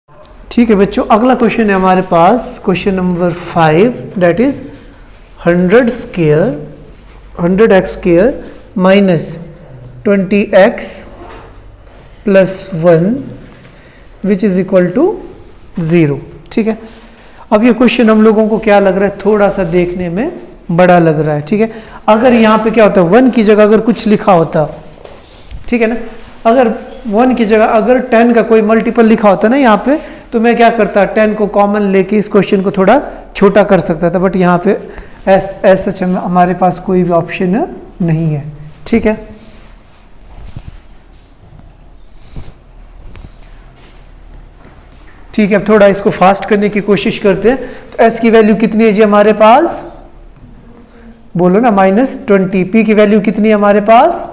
ठीक है बच्चों, अगला क्वेश्चन है हमारे पास question number 5, that is 100x square minus 20x plus 1 which is equal to 0। ठीक है, अब ये क्वेश्चन हम लोगों को क्या लग रहा है, थोड़ा सा देखने में बड़ा लग रहा है। ठीक है, अगर यहाँ पे क्या होता है 1 की जगह अगर कुछ लिखा होता, ठीक है ना, अगर 1 की जगह अगर 10 का कोई मल्टीपल लिखा होता ना यहाँ पे, तो मैं क्या करता 10 को कॉमन लेके इस क्वेश्चन को थोड़ा छोटा कर सकता था, बट यहाँ पे ऐसा हमारे पास कोई भी ऑप्शन नहीं है। ठीक है, ठीक है, अब थोड़ा इसको फास्ट करने की कोशिश करते हैं। तो s की वैल्यू कितनी है जी हमारे पास, बोलो ना, -20। p की वैल्यू कितनी है हमारे पास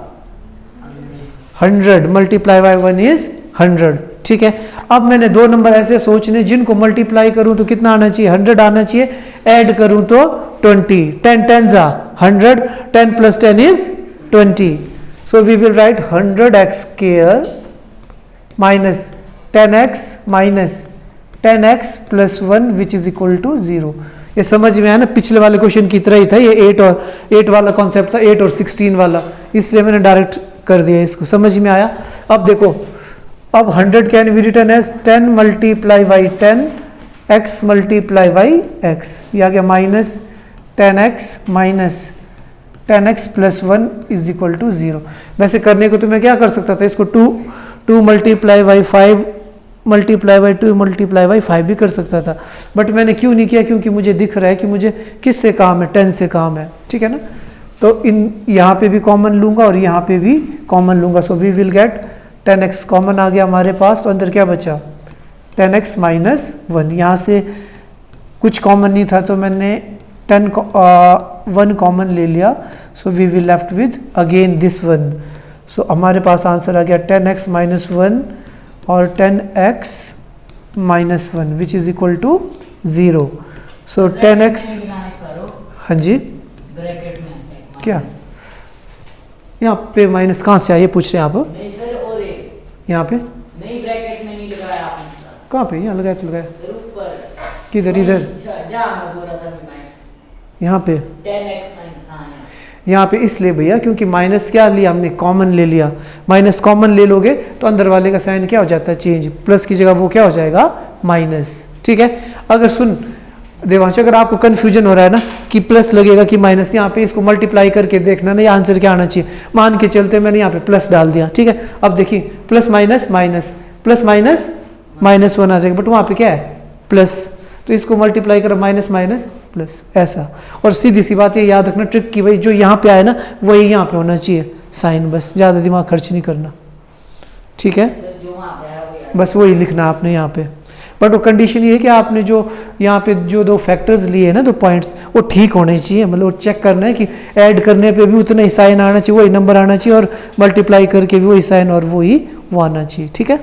100 मल्टीप्लाई बाय 1 इज 100। ठीक है, अब मैंने दो नंबर ऐसे सोचने जिनको मल्टीप्लाई करूं तो कितना आना चाहिए, 100 आना चाहिए, ऐड करूं तो 20, 10 10 जा 100, 10 plus 10 is 20। So we will write 100x square minus 10x minus 10x plus 1 which is equal to 0। ये समझ में आया ना, पिछले वाले क्वेश्चन की तरह ही था, ये 8 वाला कॉन्सेप्ट था, 8 और 16 वाला, इसलिए मैंने डायरेक्ट कर दिया इसको। समझ में आया? अब देखो, अब 100 can be written as 10 multiply by 10 x multiply by x, ये आ गया minus 10x minus 10x plus 1 is equal to 0। वैसे करने को तो मैं क्या कर सकता था, इसको 2 multiply by 5 multiply by 2 multiply by 5 भी कर सकता था, बट मैंने क्यों नहीं किया, क्योंकि मुझे दिख रहा है कि मुझे किससे काम है, 10 से काम है। ठीक है ना, तो इन यहाँ पे भी कॉमन लूंगा और यहाँ पे भी कॉमन लूंगा, so we will get 10x common आ गया हमारे पास, तो अंदर क्या बचा 10x माइनस 1। यहाँ से कुछ कॉमन नहीं था तो मैंने 1 कॉमन ले लिया, so we will left with again this 1। So हमारे पास आंसर आ गया 10x माइनस 1 और 10x minus 1 which is equal to 0। So 10x, हाँ जी क्या यहाँ पे माइनस कहाँ से आइए पूछ रहे हैं आप? नहीं सर, और यहाँ पे नहीं, ब्रैकेट में नहीं लगाया आपने सर। कहाँ पे? यहाँ लगाया तो लगाया सर ऊपर किधर? इधर जहाँ मैं बोल रहा था माइनस, यहाँ पे 10x माइनस, हाँ यहाँ पे इसलिए भैया क्योंकि माइनस क्या लिया हमने, कॉमन ले लिया। माइनस कॉमन ले लोगे तो अंदर वाले का साइन क्या हो जाता है, चेंज, प्लस की जगह वो क्या हो जाएगा, माइनस। ठीक है, अगर सुन देवांश, अगर आपको कंफ्यूजन हो रहा है ना कि प्लस लगेगा कि माइनस, यहाँ पे इसको मल्टीप्लाई करके देखना ना, ये आंसर क्या आना चाहिए, मान के चलते मैंने यहाँ पे प्लस डाल दिया। ठीक है, अब देखिए plus minus minus plus minus minus 1 आ जाएगा, बट वहाँ पे क्या है प्लस, तो इसको मल्टीप्लाई करो माइनस माइनस प्लस, ऐसा। और सीधी सी बात ये याद रखना ट्रिक की, भाई जो यहाँ पे आए ना वही यहाँ पे होना चाहिए साइन, बस ज़्यादा दिमाग खर्च नहीं करना। ठीक है, बस वही लिखना आपने यहाँ पे, बट वो कंडीशन ये है कि आपने जो यहाँ पे जो दो फैक्टर्स लिए हैं ना, 2 पॉइंट्स, वो ठीक होने चाहिए, मतलब वो चेक करना है कि ऐड करने पे भी उतना ही साइन आना चाहिए, वही नंबर आना चाहिए, और मल्टीप्लाई करके भी वही साइन और वही वो आना चाहिए। ठीक है,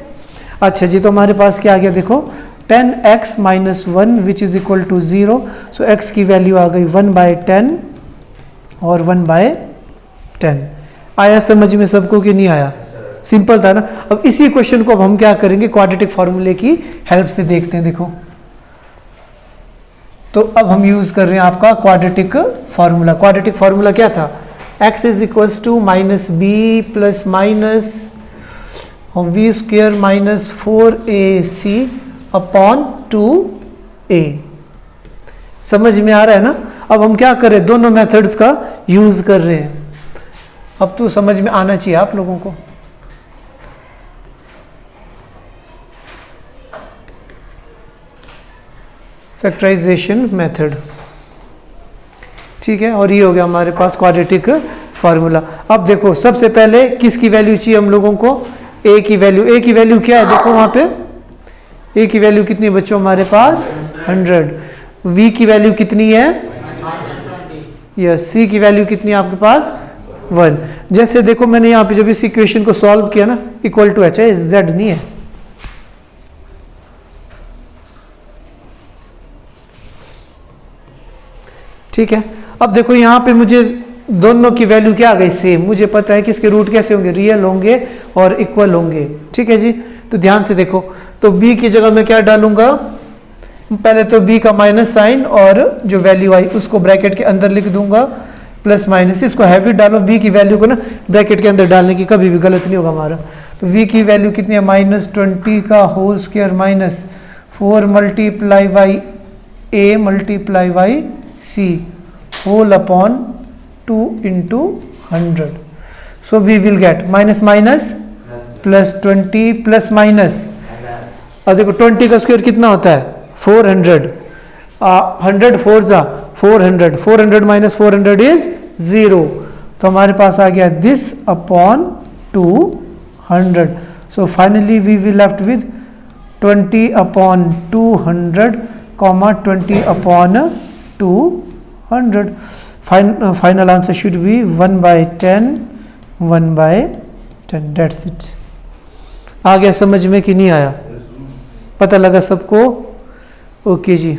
अच्छा जी, तो हमारे पास क्या आ गया, देखो 10x minus 1 which is equal to 0। So x की वैल्यू आ गई 1/10 और 1/10। आया समझ में सबको कि नहीं आया? सिंपल था ना। अब इसी क्वेश्चन को अब हम क्या करेंगे, क्वाड्रेटिक फॉर्मूले की हेल्प से देखते हैं। देखो, तो अब हम यूज कर रहे हैं आपका क्वाड्रेटिक फॉर्मूला। क्वाड्रेटिक फॉर्मूला क्या था, x is equals to minus B plus minus B square minus 4ac upon 2a। समझ में आ रहा है ना? अब हम क्या कर रहे हैं, दोनों मेथड्स का यूज कर रहे हैं। अब तो समझ में आना चाहिए आप लोगों को। फैक्टराइजेशन मेथड, ठीक है, और ये हो गया हमारे पास क्वाड्रेटिक फार्मूला। अब देखो, सबसे पहले किसकी वैल्यू चाहिए हम लोगों को, a की वैल्यू। a की वैल्यू क्या है, देखो वहां पे a की वैल्यू कितनी है बच्चों हमारे पास 100। v की वैल्यू कितनी है, यस, c की वैल्यू कितनी है आपके पास 1। जैसे देखो मैंने यहाँ पे जब इस इक्वेशन को सॉल्व किया ना, इक्वल टू h है, z नहीं है। ठीक है, अब देखो यहाँ पे मुझे दोनों की वैल्यू क्या आ गई, सेम। मुझे पता है कि इसके रूट कैसे होंगे, रियल होंगे और इक्वल होंगे। ठीक है जी, तो ध्यान से देखो, तो b की जगह मैं क्या डालूंगा, पहले तो b का माइनस साइन और जो वैल्यू आई उसको ब्रैकेट के अंदर लिख दूंगा, प्लस माइनस, इसको हैवी डालो, b की वैल्यू को ना ब्रैकेट के अंदर डालने की कभी भी गलत नहीं होगा हमारा। तो v की वैल्यू कितनी है, -20 का whole square minus 4 multiply by a multiply by c whole upon 2 into 100। So we will get minus minus plus 20 plus minus, अब देखो 20 का स्क्वायर कितना होता है 400, 100 4 जा 400, 400 माइनस 400 इज 0, तो हमारे पास आ गया this upon 200। So finally we will left with 20 upon 200 comma 20 upon 200। Final answer should be 1/10, 1/10, that's it. आ गया समझ में कि नहीं आया, पता लगा सबको? ओके जी।